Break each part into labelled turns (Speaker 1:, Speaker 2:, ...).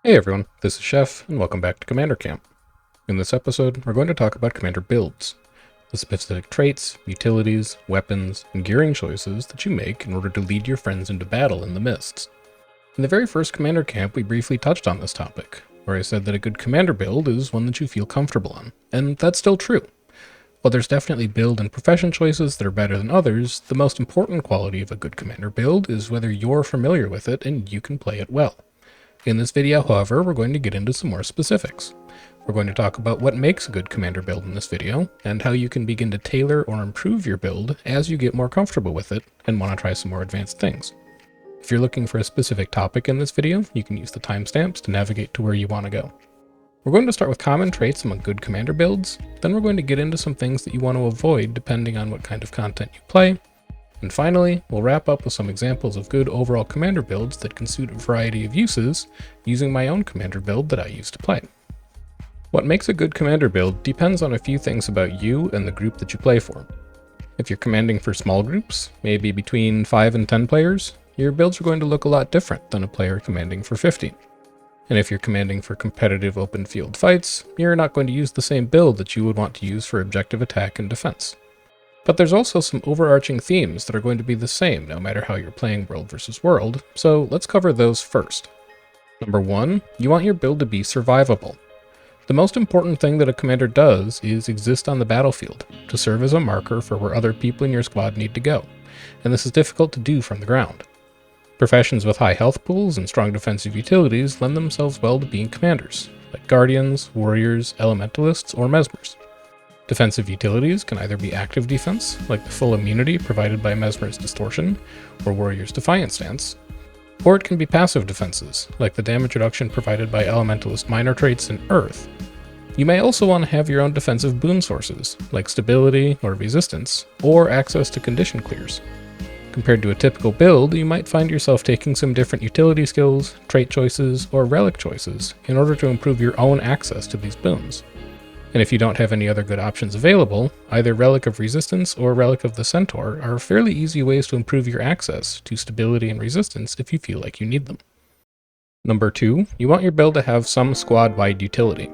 Speaker 1: Hey everyone, this is Chef, and welcome back to Commander Camp. In this episode, we're going to talk about Commander builds, the specific traits, utilities, weapons, and gearing choices that you make in order to lead your friends into battle in the Mists. In the very first Commander Camp, we briefly touched on this topic, where I said that a good Commander build is one that you feel comfortable on, and that's still true. While there's definitely build and profession choices that are better than others, the most important quality of a good Commander build is whether you're familiar with it and you can play it well. In this video, however, we're going to get into some more specifics. We're going to talk about what makes a good Commander build in this video, and how you can begin to tailor or improve your build as you get more comfortable with it and want to try some more advanced things. If you're looking for a specific topic in this video, you can use the timestamps to navigate to where you want to go. We're going to start with common traits among good Commander builds, then we're going to get into some things that you want to avoid depending on what kind of content you play, and finally, we'll wrap up with some examples of good overall Commander builds that can suit a variety of uses, using my own Commander build that I used to play. What makes a good Commander build depends on a few things about you and the group that you play for. If you're commanding for small groups, maybe between 5 and 10 players, your builds are going to look a lot different than a player commanding for 50. And if you're commanding for competitive open field fights, you're not going to use the same build that you would want to use for objective attack and defense. But there's also some overarching themes that are going to be the same no matter how you're playing world versus world, so let's cover those first. Number 1, you want your build to be survivable. The most important thing that a commander does is exist on the battlefield, to serve as a marker for where other people in your squad need to go, and this is difficult to do from the ground. Professions with high health pools and strong defensive utilities lend themselves well to being commanders, like guardians, warriors, elementalists, or mesmers. Defensive utilities can either be active defense, like the full immunity provided by Mesmer's Distortion or Warrior's Defiant Stance, or it can be passive defenses, like the damage reduction provided by Elementalist Minor Traits and Earth. You may also want to have your own defensive boon sources, like stability or resistance, or access to condition clears. Compared to a typical build, you might find yourself taking some different utility skills, trait choices, or relic choices in order to improve your own access to these boons. And if you don't have any other good options available, either Relic of Resistance or Relic of the Centaur are fairly easy ways to improve your access to stability and resistance if you feel like you need them. Number 2, you want your build to have some squad-wide utility.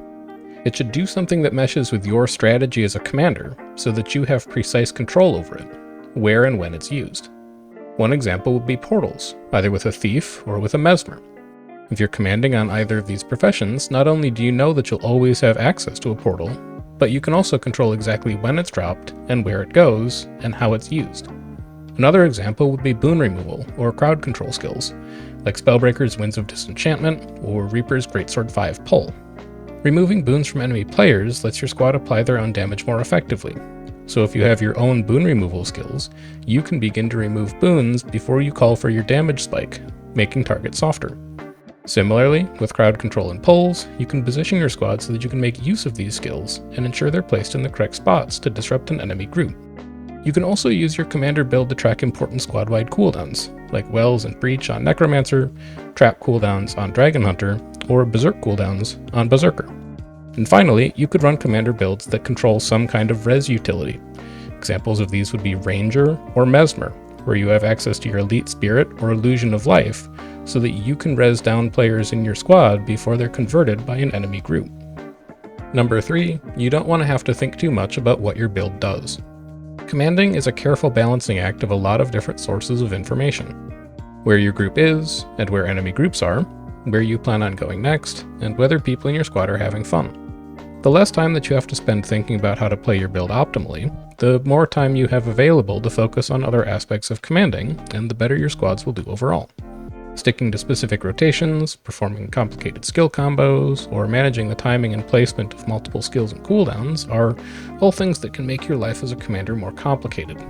Speaker 1: It should do something that meshes with your strategy as a commander, so that you have precise control over it, where and when it's used. One example would be portals, either with a thief or with a mesmer. If you're commanding on either of these professions, not only do you know that you'll always have access to a portal, but you can also control exactly when it's dropped and where it goes and how it's used. Another example would be boon removal or crowd control skills, like Spellbreaker's Winds of Disenchantment or Reaper's Greatsword 5 Pull. Removing boons from enemy players lets your squad apply their own damage more effectively. So if you have your own boon removal skills, you can begin to remove boons before you call for your damage spike, making targets softer. Similarly, with crowd control and pulls, you can position your squad so that you can make use of these skills and ensure they're placed in the correct spots to disrupt an enemy group. You can also use your commander build to track important squad-wide cooldowns, like Wells and Breach on Necromancer, Trap cooldowns on Dragon Hunter, or Berserk cooldowns on Berserker. And finally, you could run commander builds that control some kind of res utility. Examples of these would be Ranger or Mesmer, where you have access to your Elite Spirit or Illusion of Life, so that you can res down players in your squad before they're converted by an enemy group. Number 3, you don't want to have to think too much about what your build does. Commanding is a careful balancing act of a lot of different sources of information. Where your group is, and where enemy groups are, where you plan on going next, and whether people in your squad are having fun. The less time that you have to spend thinking about how to play your build optimally, the more time you have available to focus on other aspects of commanding, and the better your squads will do overall. Sticking to specific rotations, performing complicated skill combos, or managing the timing and placement of multiple skills and cooldowns are all things that can make your life as a commander more complicated.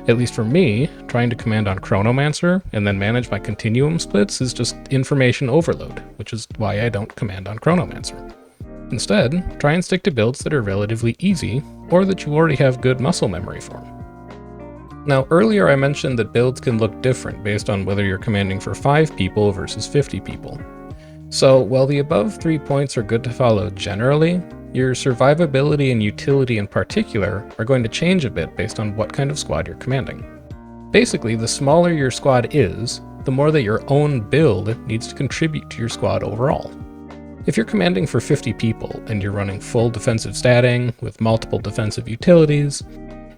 Speaker 1: At least for me, trying to command on Chronomancer and then manage my continuum splits is just information overload, which is why I don't command on Chronomancer. Instead, try and stick to builds that are relatively easy, or that you already have good muscle memory for. Now, earlier I mentioned that builds can look different based on whether you're commanding for 5 people versus 50 people. So, while the above 3 points are good to follow generally, your survivability and utility in particular are going to change a bit based on what kind of squad you're commanding. Basically, the smaller your squad is, the more that your own build needs to contribute to your squad overall. If you're commanding for 50 people and you're running full defensive statting with multiple defensive utilities,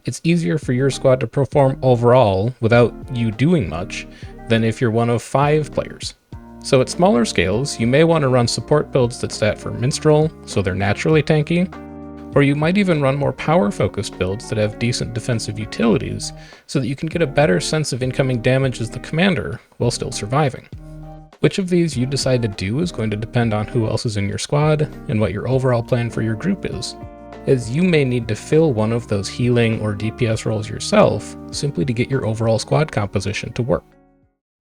Speaker 1: it's easier for your squad to perform overall without you doing much than if you're one of 5 players. So at smaller scales, you may want to run support builds that stat for minstrel, so they're naturally tanky, or you might even run more power-focused builds that have decent defensive utilities so that you can get a better sense of incoming damage as the commander while still surviving. Which of these you decide to do is going to depend on who else is in your squad and what your overall plan for your group is, as you may need to fill one of those healing or DPS roles yourself simply to get your overall squad composition to work.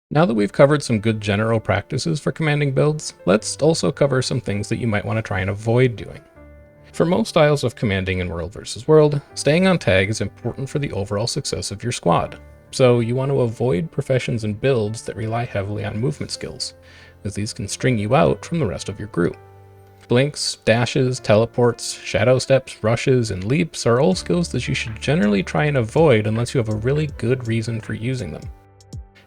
Speaker 1: Now that we've covered some good general practices for commanding builds, let's also cover some things that you might want to try and avoid doing. For most styles of commanding in World vs. World, staying on tag is important for the overall success of your squad, so you want to avoid professions and builds that rely heavily on movement skills, as these can string you out from the rest of your group. Blinks, dashes, teleports, shadow steps, rushes, and leaps are all skills that you should generally try and avoid unless you have a really good reason for using them.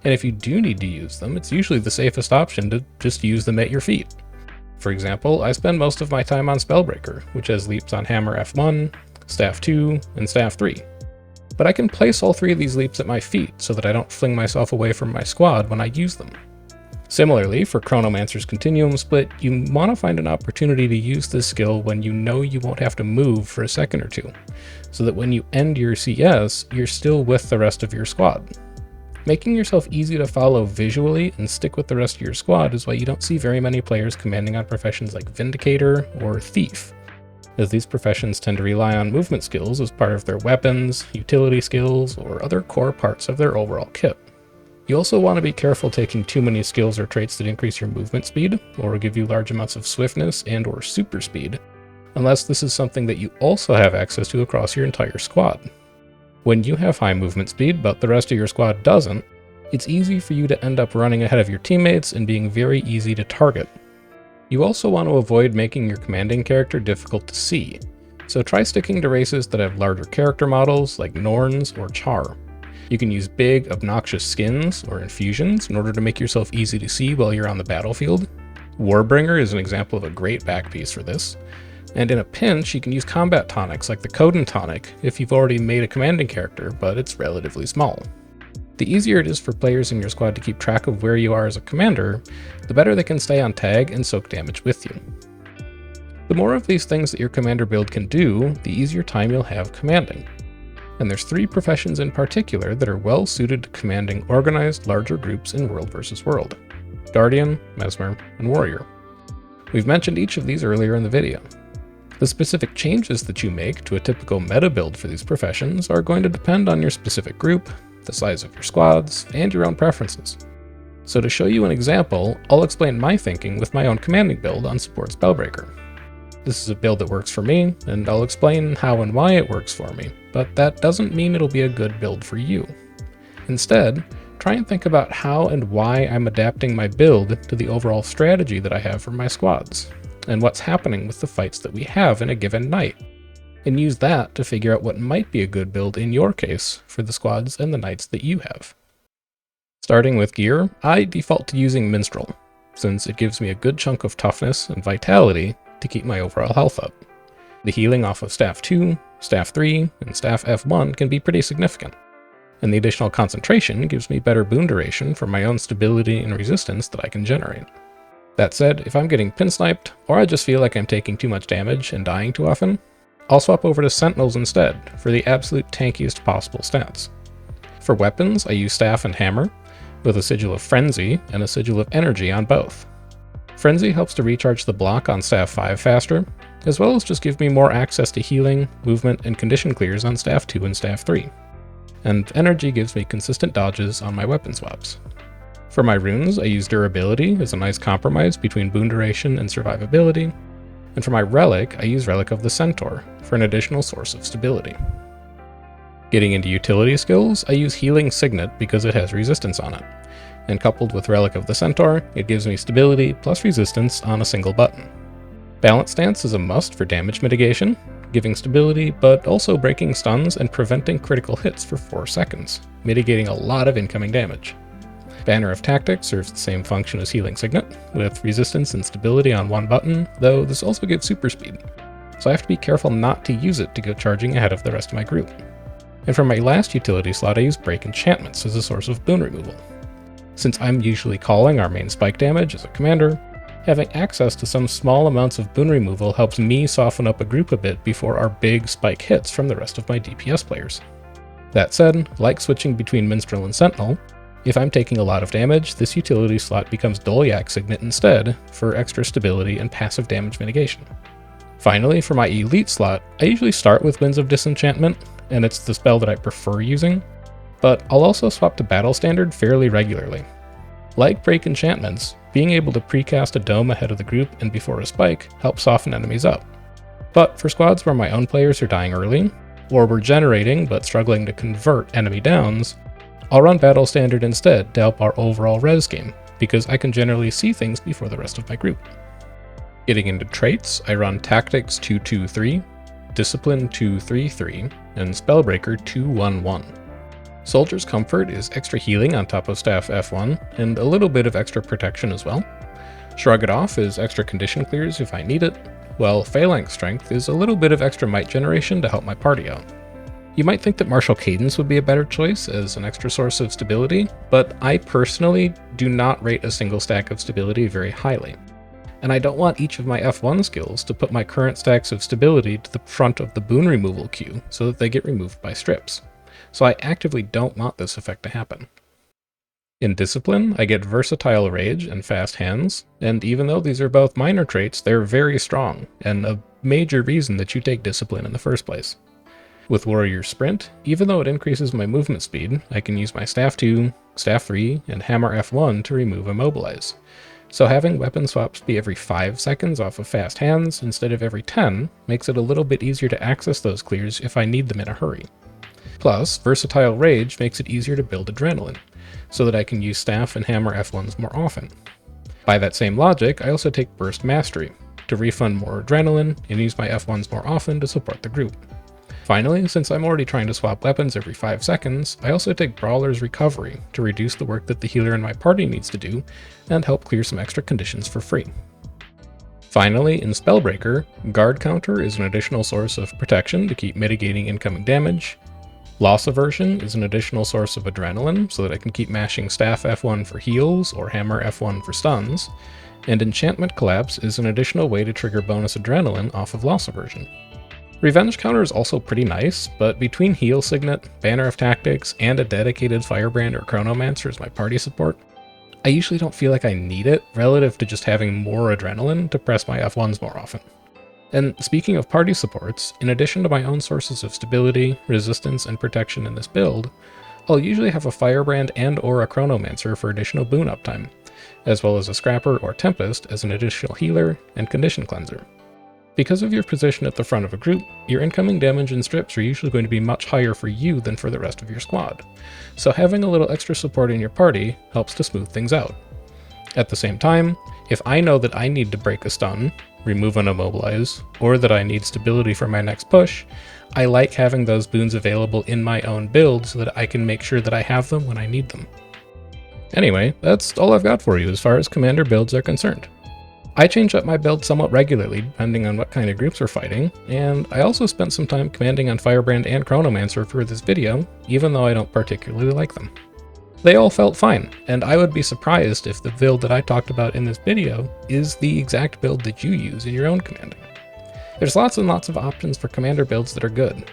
Speaker 1: And if you do need to use them, it's usually the safest option to just use them at your feet. For example, I spend most of my time on Spellbreaker, which has leaps on Hammer F1, Staff 2, and Staff 3. But I can place all 3 of these leaps at my feet so that I don't fling myself away from my squad when I use them. Similarly, for Chronomancer's Continuum Split, you want to find an opportunity to use this skill when you know you won't have to move for a second or two, so that when you end your CS, you're still with the rest of your squad. Making yourself easy to follow visually and stick with the rest of your squad is why you don't see very many players commanding on professions like Vindicator or Thief, as these professions tend to rely on movement skills as part of their weapons, utility skills, or other core parts of their overall kit. You also want to be careful taking too many skills or traits that increase your movement speed, or give you large amounts of swiftness and or super speed, unless this is something that you also have access to across your entire squad. When you have high movement speed, but the rest of your squad doesn't, it's easy for you to end up running ahead of your teammates and being very easy to target. You also want to avoid making your commanding character difficult to see, so try sticking to races that have larger character models like Norns or Char. You can use big, obnoxious skins or infusions in order to make yourself easy to see while you're on the battlefield. Warbringer is an example of a great back piece for this. And in a pinch, you can use combat tonics like the Coden tonic if you've already made a commanding character, but it's relatively small. The easier it is for players in your squad to keep track of where you are as a commander, the better they can stay on tag and soak damage with you. The more of these things that your commander build can do, the easier time you'll have commanding. And there's 3 professions in particular that are well suited to commanding organized larger groups in World vs. World: Guardian, Mesmer, and Warrior. We've mentioned each of these earlier in the video. The specific changes that you make to a typical meta build for these professions are going to depend on your specific group, the size of your squads, and your own preferences. So to show you an example, I'll explain my thinking with my own commanding build on Support Spellbreaker. This is a build that works for me, and I'll explain how and why it works for me, but that doesn't mean it'll be a good build for you. Instead, try and think about how and why I'm adapting my build to the overall strategy that I have for my squads, and what's happening with the fights that we have in a given night, and use that to figure out what might be a good build in your case for the squads and the nights that you have. Starting with gear, I default to using Minstrel, since it gives me a good chunk of toughness and vitality to keep my overall health up. The healing off of Staff 2, Staff 3, and Staff F1 can be pretty significant, and the additional concentration gives me better boon duration for my own stability and resistance that I can generate. That said, if I'm getting pin-sniped, or I just feel like I'm taking too much damage and dying too often, I'll swap over to Sentinels instead for the absolute tankiest possible stats. For weapons, I use Staff and Hammer, with a Sigil of Frenzy and a Sigil of Energy on both. Frenzy helps to recharge the block on Staff 5 faster, as well as just give me more access to healing, movement, and condition clears on Staff 2 and Staff 3. And Energy gives me consistent dodges on my weapon swaps. For my runes, I use Durability as a nice compromise between boon duration and survivability, and for my relic, I use Relic of the Centaur for an additional source of stability. Getting into utility skills, I use Healing Signet because it has resistance on it, and coupled with Relic of the Centaur, it gives me stability plus resistance on a single button. Balance Stance is a must for damage mitigation, giving stability but also breaking stuns and preventing critical hits for 4 seconds, mitigating a lot of incoming damage. Banner of Tactics serves the same function as Healing Signet, with resistance and stability on one button, though this also gives super speed, so I have to be careful not to use it to go charging ahead of the rest of my group. And for my last utility slot, I use Break Enchantments as a source of boon removal. Since I'm usually calling our main spike damage as a commander, having access to some small amounts of boon removal helps me soften up a group a bit before our big spike hits from the rest of my DPS players. That said, like switching between Minstrel and Sentinel, if I'm taking a lot of damage, this utility slot becomes Dolyak Signet instead for extra stability and passive damage mitigation. Finally, for my elite slot, I usually start with Winds of Disenchantment, and it's the spell that I prefer using, but I'll also swap to Battle Standard fairly regularly. Like Break Enchantments, being able to precast a dome ahead of the group and before a spike helps soften enemies up. But for squads where my own players are dying early, or we're generating but struggling to convert enemy downs, I'll run Battle Standard instead to help our overall res game, because I can generally see things before the rest of my group. Getting into traits, I run Tactics 2-2-3, Discipline 2-3-3, and Spellbreaker 2-1-1. Soldier's Comfort is extra healing on top of Staff F1, and a little bit of extra protection as well. Shrug It Off is extra condition clears if I need it, while Phalanx Strength is a little bit of extra might generation to help my party out. You might think that Martial Cadence would be a better choice as an extra source of stability, but I personally do not rate a single stack of stability very highly. And I don't want each of my F1 skills to put my current stacks of stability to the front of the boon removal queue so that they get removed by strips. So I actively don't want this effect to happen. In Discipline, I get Versatile Rage and Fast Hands, and even though these are both minor traits, they're very strong, and a major reason that you take Discipline in the first place. With Warrior Sprint, even though it increases my movement speed, I can use my Staff 2, Staff 3, and Hammer F1 to remove Immobilize. So having weapon swaps be every 5 seconds off of Fast Hands instead of every 10 makes it a little bit easier to access those clears if I need them in a hurry. Plus, Versatile Rage makes it easier to build Adrenaline, so that I can use Staff and Hammer F1s more often. By that same logic, I also take Burst Mastery, to refund more Adrenaline and use my F1s more often to support the group. Finally, since I'm already trying to swap weapons every 5 seconds, I also take Brawler's Recovery to reduce the work that the healer in my party needs to do and help clear some extra conditions for free. Finally, in Spellbreaker, Guard Counter is an additional source of protection to keep mitigating incoming damage. Loss Aversion is an additional source of Adrenaline so that I can keep mashing Staff F1 for heals or Hammer F1 for stuns. And Enchantment Collapse is an additional way to trigger bonus Adrenaline off of Loss Aversion. Revenge Counter is also pretty nice, but between Heal Signet, Banner of Tactics, and a dedicated Firebrand or Chronomancer as my party support, I usually don't feel like I need it relative to just having more Adrenaline to press my F1s more often. And speaking of party supports, in addition to my own sources of stability, resistance, and protection in this build, I'll usually have a Firebrand and or a Chronomancer for additional boon uptime, as well as a Scrapper or Tempest as an additional healer and condition cleanser. Because of your position at the front of a group, your incoming damage and strips are usually going to be much higher for you than for the rest of your squad, so having a little extra support in your party helps to smooth things out. At the same time, if I know that I need to break a stun, remove an immobilize, or that I need stability for my next push, I like having those boons available in my own build so that I can make sure that I have them when I need them. Anyway, that's all I've got for you as far as commander builds are concerned. I change up my build somewhat regularly depending on what kind of groups we're fighting, and I also spent some time commanding on Firebrand and Chronomancer for this video, even though I don't particularly like them. They all felt fine, and I would be surprised if the build that I talked about in this video is the exact build that you use in your own commanding. There's lots and lots of options for commander builds that are good,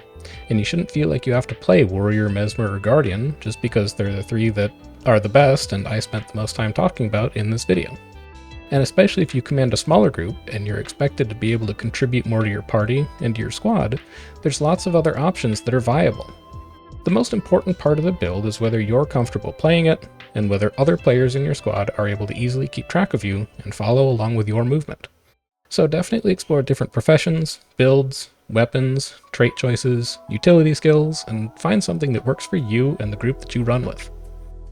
Speaker 1: and you shouldn't feel like you have to play Warrior, Mesmer, or Guardian just because they're the 3 that are the best and I spent the most time talking about in this video. And especially if you command a smaller group and you're expected to be able to contribute more to your party and to your squad, there's lots of other options that are viable. The most important part of the build is whether you're comfortable playing it, and whether other players in your squad are able to easily keep track of you and follow along with your movement. So definitely explore different professions, builds, weapons, trait choices, utility skills, and find something that works for you and the group that you run with.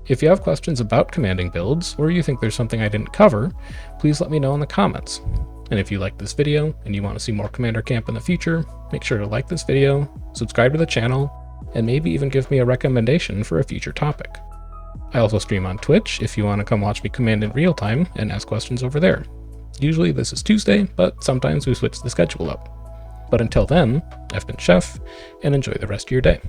Speaker 1: If you have questions about commanding builds, or you think there's something I didn't cover, please let me know in the comments. And if you like this video and you want to see more Commander Camp in the future, make sure to like this video, subscribe to the channel, and maybe even give me a recommendation for a future topic. I also stream on Twitch if you want to come watch me command in real time and ask questions over there. Usually this is Tuesday, but sometimes we switch the schedule up. But until then, I've been Chef, and enjoy the rest of your day.